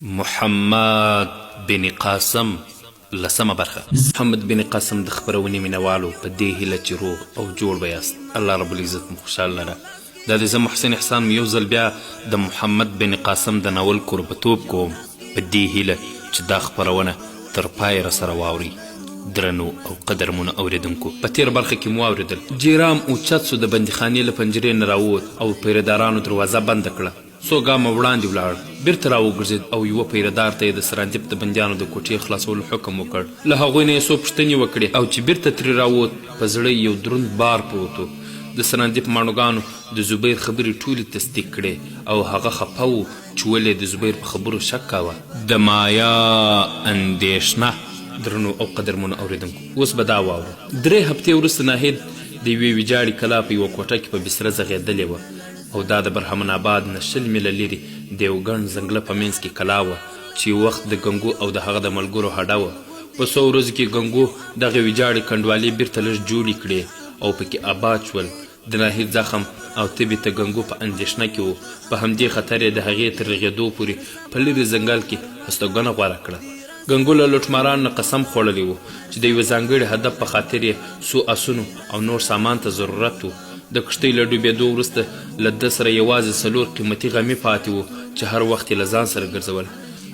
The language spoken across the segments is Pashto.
محمد بن قاسم لسمه برخه. محمد بن قاسم د خبرونې مینوالو په دې هیله چې روغ او جوړ به یاست، الله رب العزت مو خوشحال لره. دا د زه محسن احسان مې یو ځل بیا د محمد بن قاسم د ناول کوربتوب کوم په دې هیله چې دا خپرونه تر پای راسره واوري. درنو او قدرمنو اوریدونکو، په تیر برخه کې مو اوریدل جیرام اوچت سو د بندیخانې له پنجرې نه راووت او پیرهدارانو دروازه بنده کړه. څو ګامه وړاندې ولاړ، بیرته راوګرځېد او یوه پیرهدار ته یې د سرانجب د بندیانو د کوټې خلاصولو حکم وکړ. له هغوی نه یې څو پوښتنې وکړې او چې بیرته ترې راووت په زړه یو دروند بار پروت و. د سرانجب ماڼوګانو د زبیر خبرې ټولې تصدیق کړې او هغه خفه و چې ولې د زبیر په خبرو شک کاوه. د مایا اندېښنه. درنو او قدرمنو اوریدونکو، اوس به دا واورو. 3 هفتې وروسته ناهید د یوې ویجاړې کلا په یوه کوټه کې په بستره ځغېدلې وه او دا د برهمن آباد نه 20 میله لرې د یو ګڼ ځنګله په منځ کې کلا وه چې یو وخت د ګنګو او د هغه د ملګرو هډه وه. په څو ورځو کې ګنګو دغې ویجاړې کنډوالې بیرته لږ جوړې کړې او پکې آباد شول. د ناهید زخم او تبې ته ګنګو په اندېښنه کې و. په همدې خطر یې د هغې تر رغېدو پورې په لرې ځنګل کې هستوګنه غوره کړه. ګنګو له لوټمارانو نه قسم خوړلی و چې د یوه ځانګړي هدف په خاطر یې څو اسونو او نور سامان ته ضرورت و. د کښتۍ له ډوبېدو وروسته له ده سره یوازې 4 قیمتي غمي پاتې وو چې هر وخت یې له ځان سره ګرځول.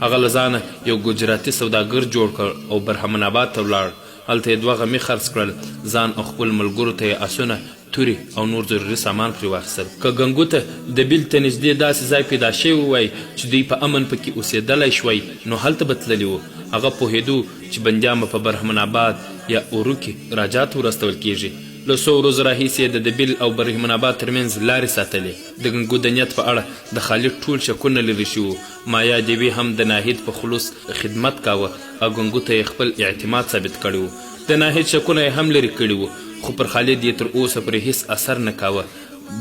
هغه له ځانه یو ګجراتي سوداګر جوړ کړ او برهمن آباد ته ولاړ. هلته یې 2 غمي خرڅ کړل، ځان او خپل ملګرو ته یې اسونه، تورې او نور ضروري سامان پرې واخیستل. که ګنګو ته د بیل ته نږدې داسې ځای پیدا شوی وای چې دوی په امن پکې اوسېدلی شوی نو هلته به تللي وو. هغه پوهېدو چې بندیان به په برهمن آباد یا اورو کې راجات ورستول کیږي. له 100 ورځو راهیسې یې د دبیل او برهمن آباد ترمنځ لارې ساتلې. د ګنګو د نیت په اړه د خالد ټول شکونه لرې شوي وو. مایا دیوي هم د ناهید په خلوص خدمت کاوه او ګنګو ته یې خپل اعتماد ثابت کړی و. د ناهید شکونه یې هم لرې کړي وو خو پر خالد یې تر اوسه پرې هیڅ اثر نه کاوه،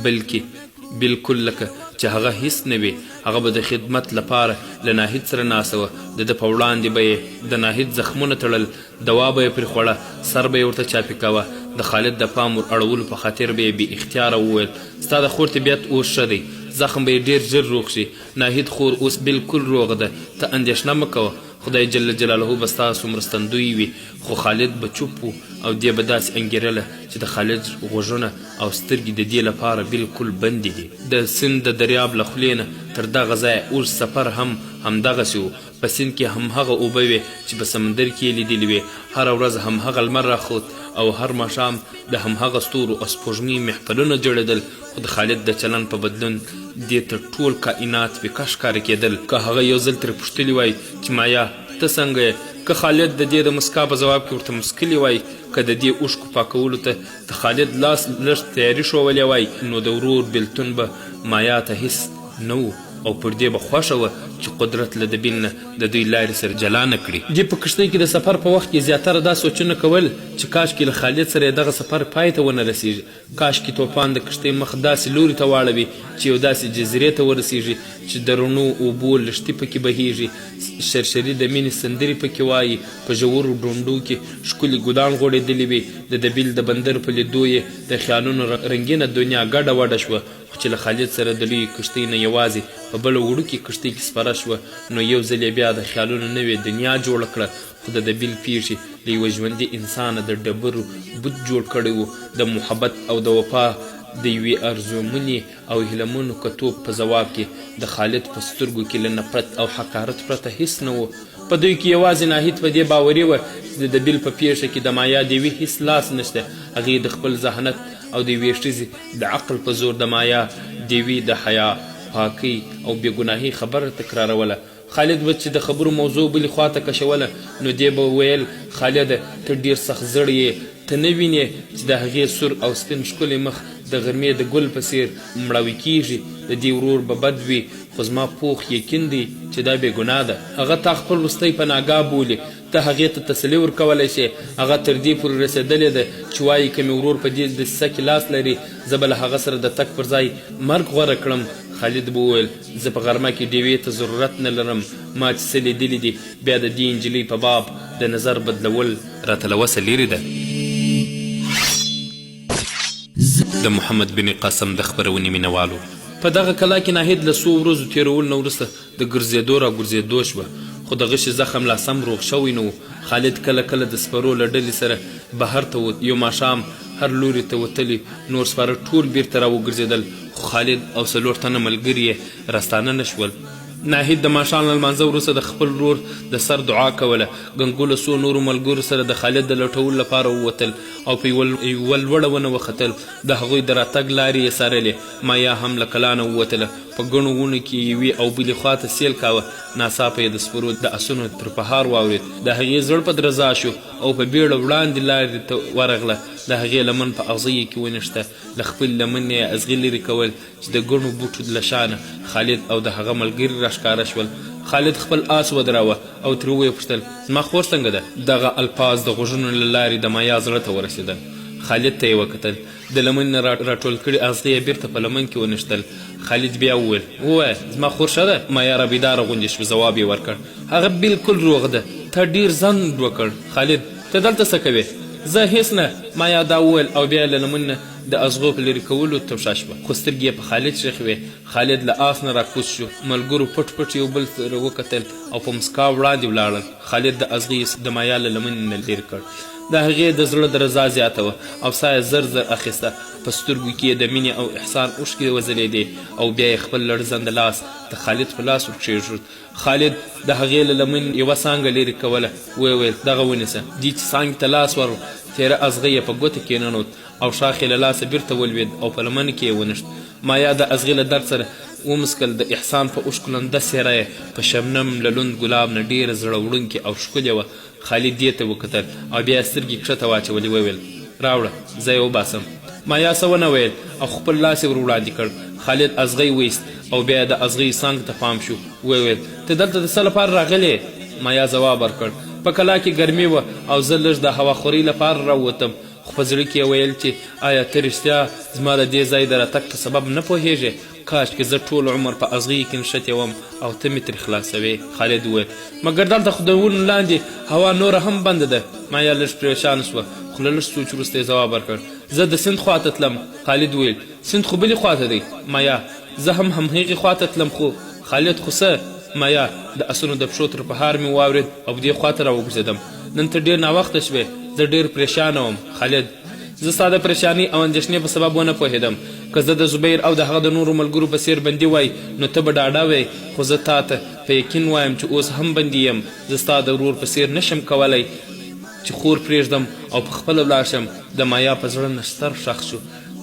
بلکې بالکل لکه چې هغه هیڅ نه وي. هغه به د خدمت لپاره له ناهید سره ناسته وه. د ده په وړاندې به یې د ناهید زخمونه تړل، دوا به یې پرې خوړه، سر به یې ورته چاپې کاوه. د خالد د پام ور اړولو په خاطر به یې بې اختیاره وویل ستا د خور طبیعت اوس ښه دی، زخم به یې ډېر ژر روغ شي. ناهید خور اوس بالکل روغه ده، ته اندېښنه مه کوه، خدای جل جلاله به ستاسو مرستندوی وي. خو خالد به چوپ و او دې به داسې انګېرله چې د خالد غوږونه او سترګې د دې لپاره بالکل بندې دي. د سیند د دریاب له خولې نه تر دغه ځایه اوږد سفر هم همدغسې و. په سیند کې همهغه اوبه وې چې په سمندر کې یې لیدلې وې. هره ورځ همهغه لمر راخوت او هر ماښام د همهغه ستورو او سپوږمۍ محفلونه جوړېدل. خو د خالد د چلن په بدلون دې ته ټول کائنات ویکه ښکاره کېدل. که هغه یو ځل ترې پوښتلي وای چې مایا ته څنګه یې، که خالد د دې د مسکا په ځواب کې ورته مسکلي وای، که د دې اوښکو پاکولو ته د خالد لاس لږ تیاري ښوولی وای نو د ورور بېلتون به مایا ته هیڅ نه و او پر دې به خوښه وه چې قدرت له دبیل نه د دوی لارې سره جلا نه کړي. دې په کښتۍ کې د سفر په وخت کې زیاتره دا سوچونه کول چې کاشکې له خالد سره یې دغه سفر پای ته ونه رسېږي. کاشکې توپان د کښتۍ مخ داسې لوري ته واړوي چې یو داسې جزیرې ته ورسېږي چې د رڼو اوبو لښتي پکې بهیږي، شرشري د مینې سندرې پکې وایي، په ژورو ډونډو کې ښکلي ګلان غوړېدلي وي. د دبیل د بندر په لیدو یې د خیالونو رنګینه دنیا ګډه وډه شوه. خو چې له خالد سره د لویې کښتۍ نه یوازې په بله وړوکې کښتۍ کې سپره شوه نو یو ځل یې بیا د خیالونو نوې دنیا جوړه کړه. خو د دبیل پیښې له یوه ژوندي انسانه د ډبرو بت جوړ کړی و. د محبت او د وفا د یوې ارزومنې او هیلهمنو کتوب په ځواب کې د خالد په سترګو کې له نفرت او حقارت پرته هیڅ نه و. په دوی کې یوازې ناهید په دې باوري وه چې د دبیل په پیښه کې د مایا دیوي هیڅ لاس نشته. هغې د خپل ذهنت او د یوې ښځې د عقل په زور د مایا دیوي د حیا، پاکۍ او بېګناهۍ خبره تکراروله. خالد به چې د خبرو موضوع بلې خواته کشوله نو دې به ویل خالده ته ډېر سخت زړی یې، ته نه وینې چې د هغې سور او سپین ښکلی مخ د غرمې د ګل په څېر مړاوي کیږي. د دې ورور به بد وي خو زما پوخ یقین دی چې دا بې ګناه ده. هغه تا خپل وروستی پناهګاه بولي، ته هغې ته تسلي ورکولی شې. هغه تر دې پورې رسېدلې ده چې وایي که مې ورور په دې دسیسه کې لاس لري زه به له هغه سره د تګ پر ځای مرګ غوره کړم. خالد به وویل زه په غرمه کې ډیوې ته ضرورت نه لرم، ما چې څه لیدلي دي بیا د دې نجلۍ په باب د نظر بدلول راته له وسه لرې ده. د محمد بن قاسم د خپرونې مینوالو په دغه کلا کې ناهید له څو ورځو تېرولو نه وروسته د ګرځېدو را ګرځېدو شوه، خو د غشي زخم لا سم روغ شوی نه و. خالد کله کله د سپرو له ډلې سره بهر ته ووت. یو ماښام هر لوري ته وتلي نور سپاره ټول بیرته را وګرځېدل، خو خالد او 4 تنه ملګري یې راستانه نه شول. ناهید د ماښام له لمانځه وروسته د خپل ورور د سر دعا کوله. ګنګو له څو نورو ملګرو سره د خالد د لټولو لپاره ووتل او په یوه لوړه ونه وختل. د هغوی د راتګ لارې یې څارلې. مایا هم له کلا نه ووتله. په ګڼو ونو کې یوې او بلې خواته سیل کاوه. ناڅاپه یې د سپرو د اسونو تر پهار واورېد. د هغې زړه په درزا شو او په بیړه وړاندې لارې ته ورغله. د هغې لمن په اغزیو کې ونښته. له خپل لمن یې ازغي لرې کول چې د ګڼو بوټو له شانه خالد او د هغه ملګري راښکاره شول. خالد خپل آس ودراوه او ترې ویې پوښتل زما خور څنګه ده؟ دغه الفاظ د غوږونو له لارې د مایا زړه ته ورسېدل. خالد ته یې وکتل. د لمن نه راټول کړي اغزي یې بیرته په لمن کې ونښتل. خالد بیا وویل ووایه زما خور ښه ده؟ مایا را بیداره غوندې شوه. ځواب یې ورکړ هغه بالکل روغ ده. ته ډېر ځنډ وکړ. خالد ته دلته څه کوې؟ زه هېڅ نه. مایا دا وویل او بیا له لمن نه د ازغو په لرې کولو توشه شوه، خو سترګې یې په خالد شیخ وې. خالد له آس نه راکوز شو. ملګرو پټ پټ یو بل سره وکتل او په مسکا وړاندې ولاړل. خالد د ازغي د مایا له لمن نه لرې کړ. د هغې د زړه درزا زیاته وه او ساه یې زر زر اخیسته. په سترګو کې د مینې او احسان اوښکې وځلېدې او بیا یې خپل لړزنده لاس د خالد په لاس ورکښېږد. خالد د هغې له لمن یوه څانګه لرې کوله. ویې ویل دغه ونیسه. دې چې څانګې ته لاس ور تېره ازغی یې په ګوته کې ننوت او شاخ یې له لاسه بیرته ولوېد او په لمن کې یې ونښت. مایا د ازغي له درد سره ومسکل. د احسان په اوښکو لنده څېره یې په شبنم له لوند ګلاب نه ډېره زړه وړونکې او ښکلې وه. خالد دې ته وکتل او بیا یې سترګې کښته واچولې. وویل راوړه زه یې وباسم. مایا څه ونه ویل او خپل لاس یې ور وړاندې کړ. خالد ازغی ویست او بیا یې د ازغي څانګ ته پام شو. وویل ته دلته د څه لپاره راغلې؟ مایا ځواب ورکړ په کلا کې ګرمي وه او زه لږ د هواخورۍ لپاره راووتم، خو په زړه کې یې ویل چې آیا ته رښتیا زما د دې ځای د راتګ په سبب نه پوهېږې؟ کاشکې زه ټول عمر په ازغي کې نښتې وم او ته مې ترې خلاصوې. خالد وویل مګر دلته خو د ونو لاندې هوا نوره هم بنده ده. مایا لږ پریشانه شوه خو له لږ سوچ وروسته یې ځواب ورکړ زه د سیند خواته تلم. خالد وویل سیند خو بلې خواته دی. مایا زه هم همهغې خواته تلم خو خالد خو څه؟ مایا د اسونو د پښو تر پهار مې واورېد او دې خواته را وګرځېدم. نن ته ډېر ناوخته شوې. زه ډېر پریشانه وم. خالد زه ستا د پریشانۍ او اندېښنې په سبب ونه پوهېدم. که زه د زبیر او د هغه د نورو ملګرو په څېر بندي وای نو ته به ډاډه وې، خو زه تا ته په یقین وایم چې اوس هم بندي یم. زه ستا د ورور په څېر نشم کولی چې خور پرېږدم او په خپله ولاړ شم. د مایا په زړه نښتر ښخ شو.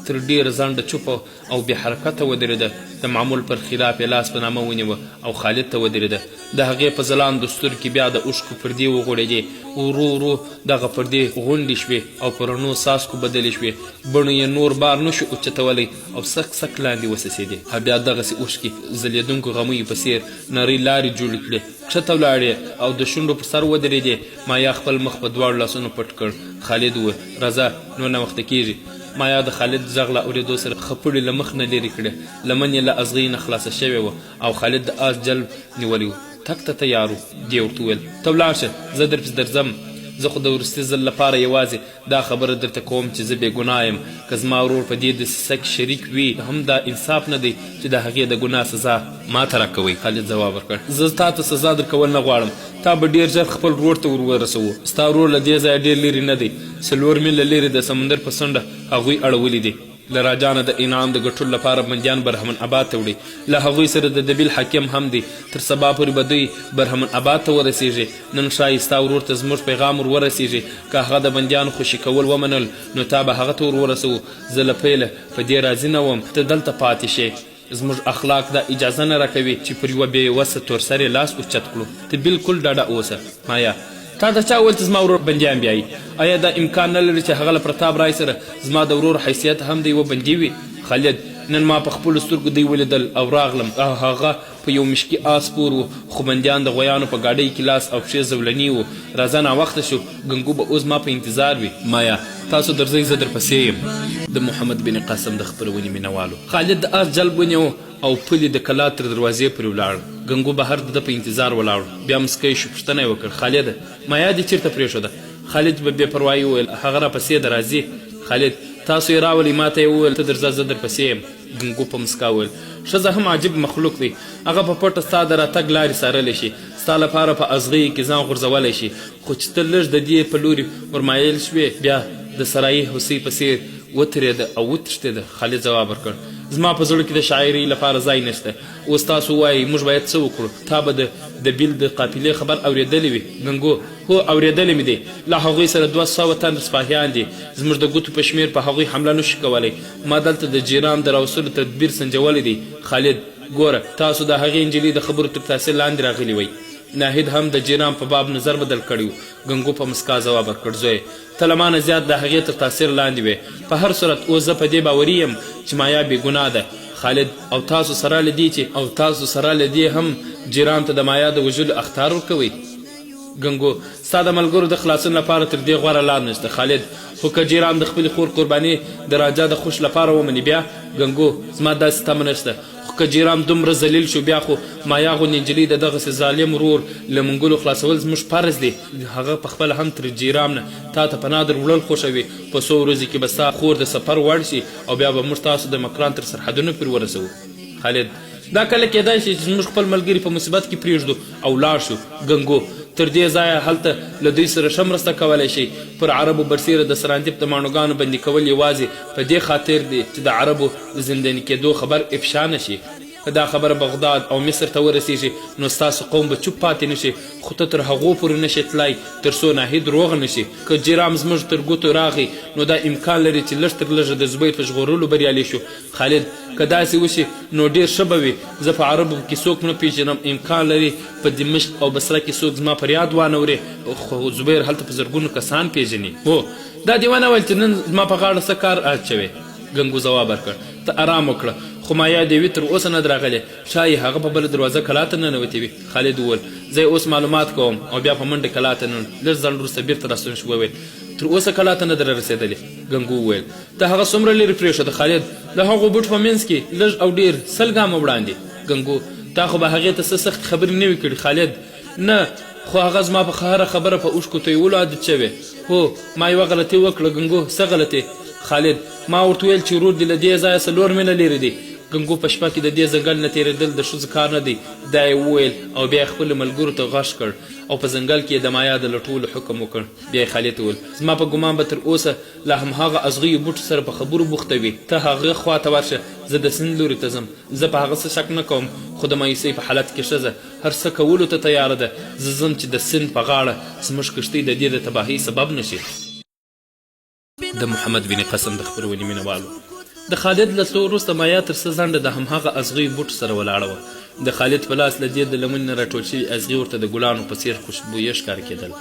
تر ډېره ځنډه چوپه او بې حرکته ودرېده. د معمول پر خلاف یې لاس په نامه ونیوه او خالد ته ودرېده. د هغې په ځلانده سترګو کې بیا د اوښکو پردې وغوړېدې. ورو ورو دغه پردې غونډې شوې او په رڼو څاڅکو بدلې شوې. بڼو یې نور بار نشو اوچتولی او سک سک لاندې وسسېدې. بیا دغسې اوښکې ځلېدونکو غمیو په څېر نرۍ لارې جوړې کړې. کښته ولاړې او د شونډو پر سر ودرېدې. مایا خپل مخ په دواړو لاسونو پټ کړ. خالد وویل راځه نور ناوخته کېږي. مایا د خالد غږ له اورېدو سره خپړې له مخ نه لرې کړې. لمن یې له ازغۍ نه خلاصه شوې وه او خالد د آس جلب نیولی و. تګ ته تیار و. دې ورته وویل ته ولاړ شه زه درپسې درځم. زه خو د وروستي ځل لپاره یوازې دا خبره درته کوم چې زه بې ګناه یم. که زما ورور په دې دسیسه کې شریک وي هم دا انصاف نه دی چې د هغې د ګناه سزا ما ته راکوئ. خالد ځواب ورکړ زه تا ته سزا درکول نه غواړم. تا به ډېر ژر خپل ورور ته ورسوو. ستا ورور له دې ځایه ډېر لرې نه دی. 4 میله لرې د سمندر په څنډه هغوی اړولي دي. له راجانه د انعام د ګټلو لپاره بندیان برهمن آباد ته وړي. له هغوی سره د دبیل حاکم هم دی. تر سبا پورې به دوی برهمن آباد ته ورسیږي. نن ښایي ستا ورور ته زموږ پیغام ورسیږي. که هغه د بندیانو خوشي کول ومنل نو تا به هغه ته ورسوو. زه له پیله په دې راضي نه وم ته دلته پاتې شې. زموږ اخلاق دا اجازه نه راکوي چې پر یوه بې وسه تورسرې لاس اوچت کړو. ته بالکل ډاډه اوسه. مایا تا د چا ویل چې زما ورور بندیان بیایي؟ آیا دا امکان نه لري چې هغه له پرتاب رای سره زما د ورور حیثیت هم د یوه بندي وي؟ خالد نن ما په خپلو سترګو دوی ولیدل او راغلم. هغه په یو مشکي آس سپور و خو بندیان د غویانو په ګاډۍ کې لاس او پښې زولني وو. راځه ناوخته شو. ګنګو به اوس ما په انتظار وي. مایا تاسو درځئ زه درپسې یم. د محمد بن قاسم د خپرونې مینوالو خالد د آس جلب ونیو او پلي د کلا تر دروازې پورې ولاړ. ګنګو بهر د ده په انتظار ولاړ. بیا مسکی شو. پوښتنه یې وکړ خالده مایا دې چېرته پرېښوده؟ خالد به بې پروایي وویل هغه راپسې ده راځي. خالد تاسو یې راولئ. ما ته یې وویل ته درځه زه درپسې یم. ګنګو په مسکا وویل ښځه هم عجیب مخلوق دی هغه په پټه ستا د راتګ لارې څارلی شي ستا لپاره په ازغیو کې ځان غورځولی شي خو چې ته لږ د دې په لوري ورمایل شوې بیا د سرایي هوسۍ په څېر وترېده او وتښتېده. خالد ځواب ورکړ زما په زړه کې د شاعرۍ لپاره ځای نشته اوس تاسو وایئ موږ باید څه وکړو تا به د بیل د قافلې خبر اورېدلی وي ګنګو هو اورېدلی مې دی له هغوی سره 200 تن سپاهیان دي زموږ د ګوتو په شمېر په هغوی حمله نشو کولی ما دلته د جیرام د راوستلو تدبیر سنجولی دی. خالد ګوره تاسو د هغې نجلۍ د خبرو تر تاثیر لاندې راغلي وئ ناهید هم د جیرام په باب نظر بدل کړی و. ګنګو په مسکا ځواب ورکړ زوی ته له مانه زیات د هغې تر تاثیر لاندې وې په هر صورت اوس زه په دې باوري یم چې مایا بېګناه ده. خالد او تاسو سره له دې هم جیرام ته د مایا د وژلو اختار ورکوئ. ګنګو ستا د ملګرو د خلاصون لپاره تر دې غوره لار نشته خالد خو که جیرام د خپلې خور قرباني د راجا د خوش لپاره ومني بیا ګنګو زما داسې تمه نشته خو که جیرام دومره ذلیل شو بیا خو مایا غوندې نجلۍ د دغسې ظالم ورور له منګلو خلاصول زموږ فرض دی. هغه پخپله هم تر جیرام نه تا ته پناه در وړل خوښوي په څو ورځو کې به ستا خور د سفر وړ شي او بیا به موږ تاسو د مکران تر سرحدونو پورې ورسوو. خالد دا کله کېدای شي چې موږ خپل ملګري په مصیبت کې پرېږدو او لاړ شو. ګنګو تر دې ځایه هلته له دوی سره ښه مرسته کولی شي پر عربو برسیره د سراندیب د ماڼوګانو بندي کول یوازې په دې خاطر دی چې د عربو د زنداني کېدو خبر افشا نه شي. که دا خبره بغداد او مصر ته ورسیږي نو ستاسو قوم به چوپ پاتې نشي خو ته تر هغو پورې نشي تلای تر څو ناهید روغ نشي. که جیرام زموږ تر ګوتو راغی نو دا امکان لري چې لږ تر لږه د زبیر په ژغورلو بریالی شو. خالد که داسې وشي نو ډېر ښه به وي زه په عربو کې څوک نه پیژنم امکان لري په دمشق او بصره کې څوک زما فریاد وانوري خو زبیر هلته په زرګونو کسان پیژني. هو دا دې ونه ویل چې نن زما په غاړه څه کار اچوي. ګنګو ځواب ورکړ ته ارام وکړه خو مایا دې وي تر اوسه نه درغلی ښایي هغه په بله دروازه کلا ته ننوتې وي. خالد وویل زه اوس معلومات کوم او بیا په منډه کلا ته ننوت. لږ ځنډ وروسته بیرته راستون شو وویل تر اوسه کلا ته نه در رسېدلې. ګنګو وویل ته هغه څومره لرې پرېښوده خالد له هغو بوټ په منځ کې لږ او ډېر 100 ګامه وړاندې. ګنګو تا خو به هغې ته څه سختې خبرې نه وي کړي خالد نه خو هغه زما په هره خبره په اوښکو تویولو عادت شوی. هو ما یوه غلطي وکړه ګنګو څه غلطي؟ خالد ما ورته ویل چې ورور دې له دې ځایه 4 میله لرې دی. ګنګو په شپه کې د دې ځنګل نه تېرېدل د ښځو کار نه دی دا یې وویل او بیا یې خپلو ملګرو ته غږ کړ او په ځنګل کې یې د مایا د لټولو حکم وکړ. بیا یې خالد ته وویل زما په ګمان به تر اوسه لا همهغه ازغیو بوټو سره په خبرو بوخته وي ته هغه خوا ته ورشه زه د سیند لوري ته ځم. زه په هغه څه شک نه کوم خو د مایوسۍ په حالت کې ښځه هر څه کولو ته تیاره ده. زه ځم چې د سیند په غاړه زموږ کښتۍ د دې د تباهۍ سبب نشي. د محمد بن قاسم د خپرونې مینوالو د خالد له تلو وروسته مایا تر څه ځنډه د همهغه ازغیو بوټو سره ولاړه وه. د خالد په لاس له دې د لمنې نه راټول شوي ازغي ورته د ګلانو په څېر خوشبویه ښکاره کېدل.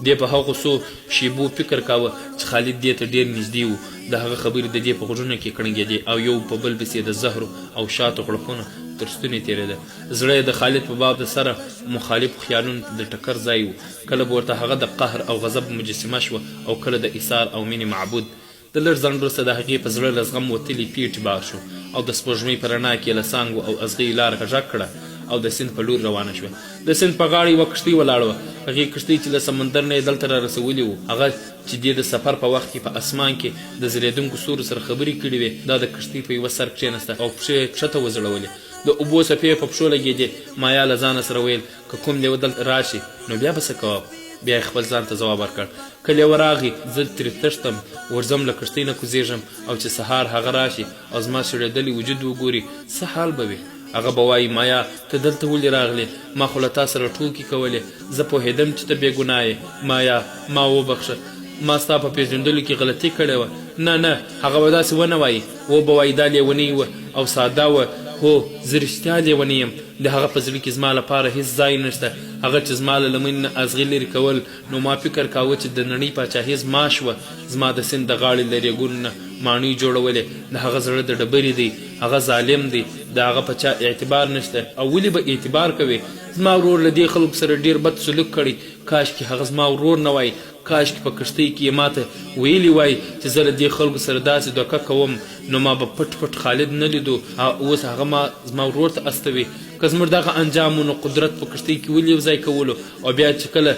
دې په هغو څو شیبو فکر کاوه چې خالد دې ته ډېر نږدې و. د هغه خبرې د دې په غوږونو کې کړنګېدې او یو په بل پسې د زهرو او شاتو غړپونه تر ستوني تېرېده. زړه یې د خالد په باب د سره مخالفو خیالونو د ټکر ځای و. کله به ورته هغه د قهر او غضب مجسمه شوه او کله د ایثار او مینې معبود. د لږ ځنډ وروسته د هغې په زړه له زغم وتلی پیټ بار شو او د سپوږمۍ په رڼا کې له څانګو او ازغیو لاره غږ کړه او د سیند په لور روانه شوه. د سیند په غاړه یوه کښتۍ ولاړه وه. هغې کښتۍ چې له سمندر نه یې دلته را رسولي وو هغه چې دې د سفر په وخت کې په اسمان کې د ځلېدونکو ستورو سره خبرې کړې وې دا د کښتۍ په یوه سر کښېنسته او پښې یې کښته وځړولې. د اوبو څپې په پښو لګېدې. مایا له ځانه سره ویل که کوم لیوه دلته راشي نو بیا به څه کوم؟ بیا یې خپل ځان ته ځواب ورکړ که لیوه راغی زه ترې تښتم ورځم له کښتۍ نه کوزېږم او چې سهار هغه راشي او زما سړېدلی وجود وګوري څه حال به وي؟ هغه به وایي مایا ته دلته ولې راغلې ما خو له تا سره ټوکې کولې زه پوهېدم چې ته بېګناه یې مایا ما وبخښه ما ستا په پېژندلو کې غلطي کړې وه. نه هغه به داسې ونه وایي و به وایي دا لیونۍ وه او ساده وه. هو زه رښتیا لیونی یم د هغه په زړه کې زما لپاره هېڅ ځای نشته. هغه چې زما له لمنې نه ازغي لرې کول نو ما فکر کاوه چې د نړۍ پاچاهي زما شوه. زما د سیند د غاړې له ریګونو نه ماڼۍ جوړولې د هغه زړه د ډبرې دی هغه ظالم دی د هغه په چا اعتبار نشته او ولې به اعتبار کوي؟ زما ورور له دې خلکو سره ډېر بد سلوک کړی. کاشکې هغه زما ورور نه وای کاشکې په کښتۍ کې یې ماته ویلي وای چې زه له دې خلکو سره داسې دوکه کوم نو ما به پټ خالد نه لیدو اوس هغه زما ورور ته استوي. که زموږ دغه انجام نو قدرت په کښتۍ کې ولې یو ځای کولو او بیا چې کله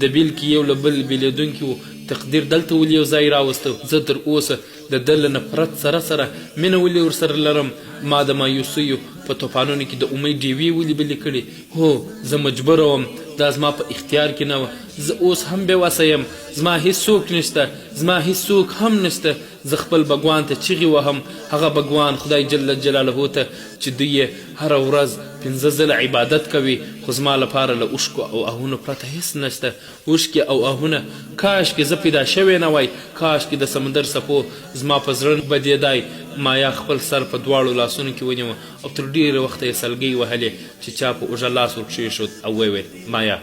د بیل کې یو له بل بېلېدونکي و تقدیر دلته ولې یو ځای راوسته. زه تر اوسه د ده له نفرت سره مینه ولې ورسره لرم. ما د مایوسیو په طوفانونو کې د امید ډیوې ولې بلې کړې. هو زه مجبوره وم، دا زما په اختیار کې نه وه. زه اوس هم بېوسه یم، زما هیڅوک نشته، زما هیڅوک هم نشته. زه خپل بګوان ته چیغې وهم، هغه بګوان خدای جل جلاله ته چې دوی یې هره ورځ 5 ځله عبادت کوي. خو زما لپاره له اوښکو او آهونو پرته هیڅ نشته. اوښکې او آهونه کاشکې زه پیدا شوی نه وای، کاشکې د سمندر څپو زما په زړه بدېدای. مایا خپل سر په دواړو لاسونو کې ونیوه او تر ډېره وخته یې سلګۍ وهلې چې چا په اوږه لاس ورکښېښود او ویې مایا.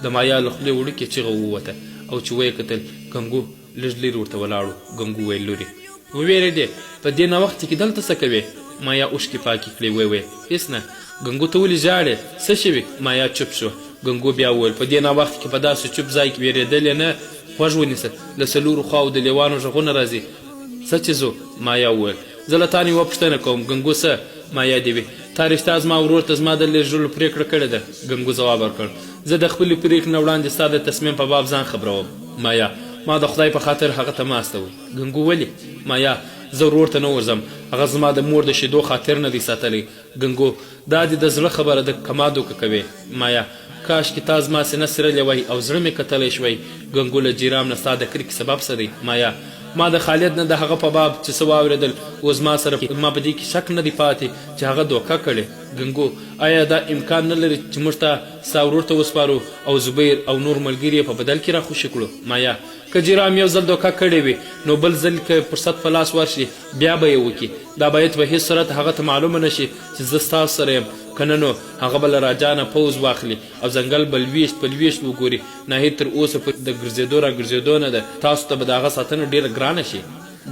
د مایا له خولې وړوکې چیغه ووته او چې ویې کتل ګنګو لږ لرې ورته ولاړو. ګنګو ویل لورې وویرېدې په دې ناوخته کې دلته څه کوې؟ مایا اوښکې پاکې کړې ویې هېڅ نه. ګنګو ته ولې ژاړې؟ څه شوي؟ مایا چوپ شو. ګنګو بیا وویل په دې ناوخت کې په داسې چوپ ځای کې ویرېدلې نه، غوږ ونیسه، له څلورو خواو د لیوانو غږونه راځي. څه چې ځو؟ مایا وویل زه له تا نه یوه پوښتنه کوم. ګنګو څه؟ مایا دې وي تا رښتا زما ورور ته زما د لېږلو پرېکړه کړې ده. ګنګو ځواب ورکړ زه د خپلې پرېکړې نه وړاندې ستا د تصمیم په باب ځان خبروم. مایا ما د خدای په خاطر هغه ته مه استوئ. ګنګو ولې؟ مایا زه ورور ته نه ورځم، هغه زما د مور د شیدو خاطر نه دی ساتلی. ګنګو دا دې د زړه خبره ده که ما دوکه کوې؟ مایا کاشکې تا زما سینه څیرلې وی او زړه مې کتلی شوی. ګنګو له جیرام نه ستا د کرکې سبب څه دی؟ مایا ما د خالد نه د هغه په باب چې څه واورېدل، اوس ما سره ما په دې کې شک نه دی پاتې چې هغه دوکه کړې. ګنګو آیا دا امکان نه لري چې موږ ته ستا ورور ته وسپارو او زبیر او نور ملګري یې په بدل کې راخوشي کړو؟ مایا که جرام یو ځل دوکه کړې وي نو بل ځل که فرصت په لاس ورشي بیا به یې وکړي. دا باید په هېڅ صورت هغه ته معلومه نه شي چې زه ستاسو سره یم، که نه نو هغه به له راجا نه پوځ واخلي او ځنګل به لویشت په لویشت وګوري. ناهید تر اوسه د ګرځېدو را ګرځېدو نه ده، تاسو ته به د هغه ساتنه ډېره ګرانه شي.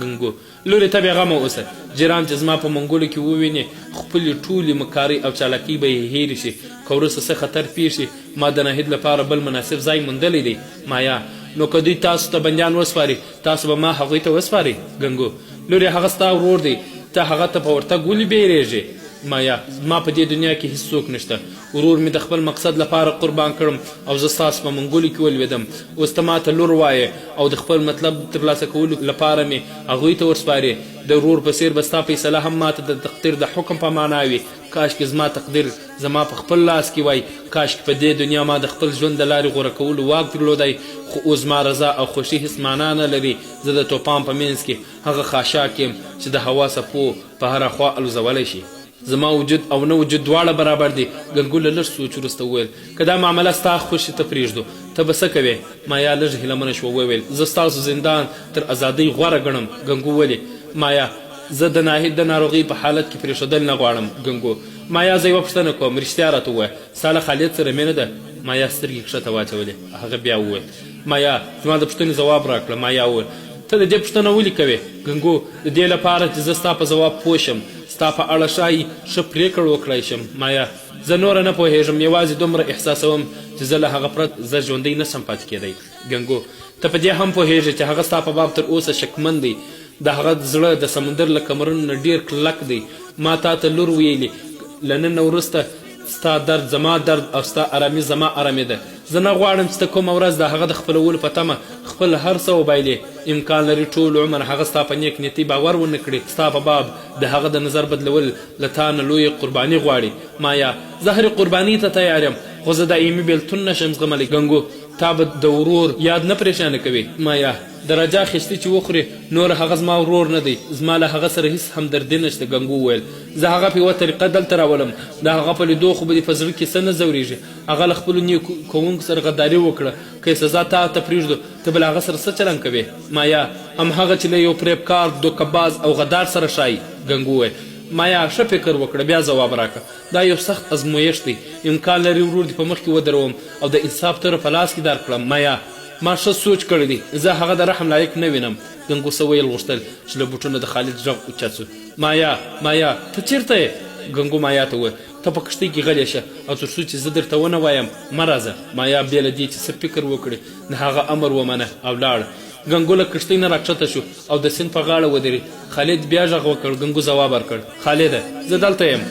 ګنګو لورې ته بېغمه اوسه، جرام چې زما په منګولو کې وویني خپلې ټولې مکارۍ او چالاکۍ به یې هېرې شي. که وروسته څه خطر پېښ شي ما د ناهید لپاره بل مناسب ځای موندلی دی. مایا نو که دوی تاسو ته بندیان وسپاري تاسو به ما هغوی ته وسپارئ؟ ګنګو لورې هغه ستا ورور دی، ته هغه ته په ورتګ ولې بیریږې؟ مایا زما په دې دنیا کې هیڅوک نشته، ورور مې د خپل مقصد لپاره قربان کړم او زه ستاسو په منګولو کې ولوېدم. اوس ته ما ته لور وایې او د خپل مطلب ترلاسه کولو لپاره مې هغوی ته ورسپارې. د ورور په څېر به ستا فیصله هم ما ته د تقدیر د حکم په معنا وي. کاشکې زما تقدیر زما په خپل لاس کې وای، کاشکې په دې دنیا ما د خپل ژوند د لارې غوره کولو واک درلودی. خو اوس زما رضا او خوښي هېڅ معنا نه لري. زه د توپان په منځ کې هغه خاشاک یم چې د هوا څپو په هره خوا الوزولی شي. زما وجود او نه وجود دواړه برابر دي. ګنګو له لږ سوچ وروسته وویل که دا معامله ستا خوښې ته پرېږدو ته به څه کوې؟ مایا لږ هیلهمنه شوه وویل زه ستاسو زندان تر ازادۍ غوره ګڼم. ګنګو ولې؟ مایا زه د ناهید د ناروغۍ په حالت کې پرېښودل نه غواړم. ګنګو مایا زه یوه پوښتنه کوم، رښتیا راته ووایه ستا له خالد سره مینه ده؟ مایا سترګې کښته واچولې. هغه بیا وویل مایا زما د پوښتنې ځواب راکړه. مایا وویل ته د دې پوښتنه ولې کوې؟ ګنګو د دې لپاره چې زه ستا په ځواب پوه شم، ستا په اړه ښایي ښه پرېکړه وکړی شم. مایا زه نوره نه پوهېږم، یوازې دومره احساسوم چې زه له هغه پرته زه ژوندی نشم پاتې کېدی. ګنګو ته په دې هم پوهېږې چې هغه ستا په باب تر اوسه شکمن دی، د هغه زړه د سمندر له کمرونو نه ډېر کلک دی. ما تا ته لور ویلي له نن نه وروسته ستا درد زما درد او ستا ارامي زما ارامي ده. زه نه غواړم چې ته کومه ورځ د هغه د خپلولو په تمه خپل هر څه وبایلې. امکان لري ټول عمر هغه ستا په نیک نیتۍ باور ونه کړي. ستا په باب د هغه د نظر بدلول له تا نه لویې قرباني غواړي. مایا زه هرې قربانۍ ته تیار یم، خو زه دایمي بېلتون نشم زغملی. ګنګو تا به د ورور یاد نه پریشانه کوي. مایا د رجا خیشتي چې وخوري نور هغه زما ورور نه دی، زما له هغه سره هیڅ همدردي نشته. ګنګو وویل زه هغه په یوه طریقه دلته راولم، د هغه په لیدو خو به دې په زړه کې څه نه ځورېږي. هغه له خپلو نیکو کوونکو سره غداري وکړه، که یې سزا تا ته پرېږدو ته به له هغه سره څه چلند کوې؟ مایا همهغه چې له یو فریبکار دوکهباز او غدار سره ښایي. ګنګو وویل مایا ښه فکر وکړه بیا ځواب راکړه، دا یو سخت ازمویښت دی. امکان لري ورور دې په مخ کې ودروم او د انصاف توره په لاس کې درکړم. مایا ما ښه سوچ کړی دی، زه هغه د رحم لایق نه وینم. ګنګو څه ویل غوښتل چې له بوټونو د خالد غږ اوچت سو. مایا ته چېرته یې؟ ګنګو مایا ته وویل ته په کښتۍ کې غلی شه او تر څو چې زه درته ونه وایم مه راځه. مایا بې له دې چې څه فکر وکړي د هغه امر ومنه او لاړه. ګنګو له کښتۍ نه راکښته شو او د سیند په غاړه ودرېد. خالد بیا غږ وکړ. ګنګو ځواب ورکړ خالده زه دلته یم.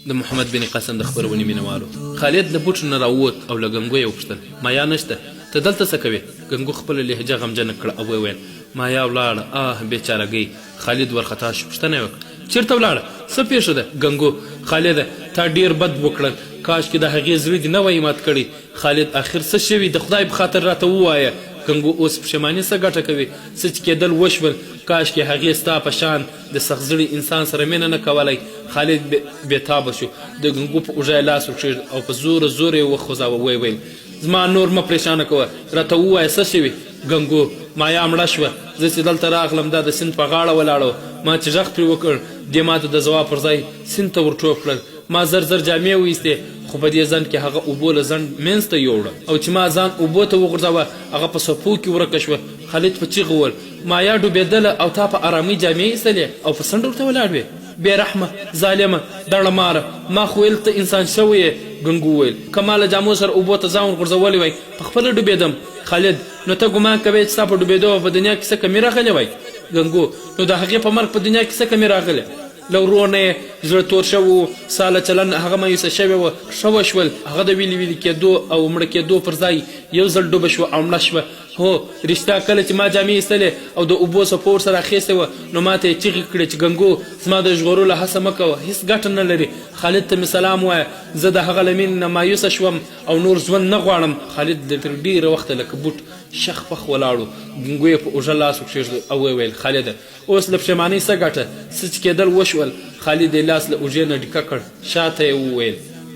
د محمد بن قاسم د خپرونې مینوالو خالد له بوټو نه راووت او له ګنګو یې وپوښتل مایا نشته ته دلته څه کوې؟ ګنګو خپله لهجه غمجنه کړه او وویل مایا ولاړه بیچارهګۍ. خالد ورخطا شو، پوښتنه یې وکړه چېرته ولاړه، څه پېښه ده؟ ګنګو: خالده تا ډېر بد وکړل، کاشکې د هغې زړه دې نه وای مات کړی. خالد: اخر څه شوي د خدای په خاطر راته ووایه. ګنګو: اوس پښیماني څه ګټه کوي؟ څه چې کېدل وشول. کاشکې هغې ستا په شان د سختزړي انسان سره مینه نه کولی. خالد بېتابه شو، د ګنګو په اوږه یې لاس ورکښېږد او په زوره زوره یې وخوځاوه. ویې ویل: زما نور مه پریشانه کوه، راته ووایه څه شوي. ګنګو: مایا مړه شوه، زه چې دلته راغلم دا د سیند په غاړه ولاړه، ما چې غږ پرې وکړ دې ماته د ځواب پر ځای سیند ته ورټوپ کړل. ما زر زر جامې وایستې، خو په دې ځنډ کې هغه اوبو له ځنډ منځ ته یوړه، او چې ما ځان اوبو ته وغورځاوه هغه په څپو کې ورکه شوه. خالد په چیغه وویل: مایا ډوبېدله او تا په ارامۍ جامې ایستلې او په څنډه ورته ولاړ وې؟ بېرحمه، ظالمه، دړه ماره، ما خو ویل ته انسان شوی یې. ګنګو وویل: که ما له جامو سره اوبو ته ځان ورغورځولی وای په خپله ډوبېدم. خالد: نو ته ګمان کوې چې ستا په ډوبېدو په دنیا کې څه کمي راغلی وای؟ ګنګو: نو د هغې په مرګ په دنیا کې څه کمي راغلی؟ له ورور نه یې زړه تور شوی و، ساله چلن هغه مایوسه شوې وه، ښه وشول. هغه د ویلي ویلي کېدو او مړه کېدو پر ځای یو ځل ډوبه شوه او مړه شوه. هو رښتیا، کله چې ما جامې ایستلې او د اوبو څپو ورسره اخیستې وه نو ما ته یې چیغې کړې چې ګنګو زما د ژغورلو هڅه مه کوه، هېڅ ګټه نه لري. خالد ته مې سلام ووایه، زه د هغه له مینې نه مایوسه شوم او نور ژوند نه غواړم. خالد تر ډېره وخته لکه بوټ شخ پخ ولاړو. ګنګو یې په اوږه لاس وکښېږد او ویې ویل: خالده اوس له پښیمانۍ څه ګټه، څه چې کېدل وشول. خالد یې لاس له اوږې نه ډیکه کړ، شاته یې وویل: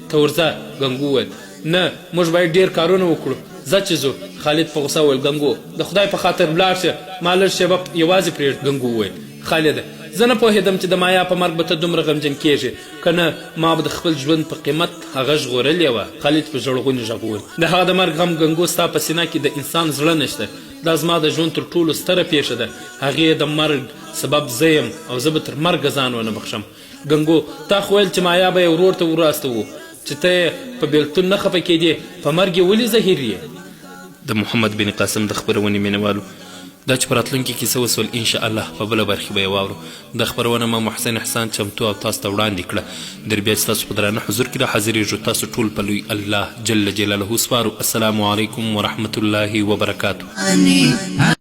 ته ورځه. ګنګو وویل: نه، موږ باید ډېر کارونه وکړو، ځه چې ځو. خالد په غوسه وویل: ګنګو د خدای په خاطر ولاړ شه، ما لږ شېبه یوازې پرېږد. ګنګو وویل: خالده زه نه پوهېدم چې د مایا په مرګ به ته دومره غمجن کېږې، که نه ما به د خپل ژوند په قیمت هغه ژغورلې وه. خالد په ژړغوني غږ وویل: د هغه د مرګ غم ګنګو ستا په سینه کې د انسان زړه نشته، دا زما د ژوند تر ټولو ستره پیښه ده. هغې د مرګ سبب زه یم او زه به تر مرګه ځان ونه بخښم. ګنګو تا خو ویل چې مایا به یې ورور ته وراستوو، چې ته یې په بېلتون نه خفه کېدې، په مرګ یې ولې زهیر یې؟ د محمد بن قاسم د خپرونې مینوالو، دا چې په راتلونکي کې څه وسول انشاءالله په بله برخې به یې واورو. د خپرونه ما محسن احسان چمتو او تاسو ته وړاندې کړه. در بیا چې تاسو په درانه حضور کې راحاضرېږو، تاسو ټول په لوی الله جل جلاله سپارو. السلام علیکم ورحمة الله وبرکاته.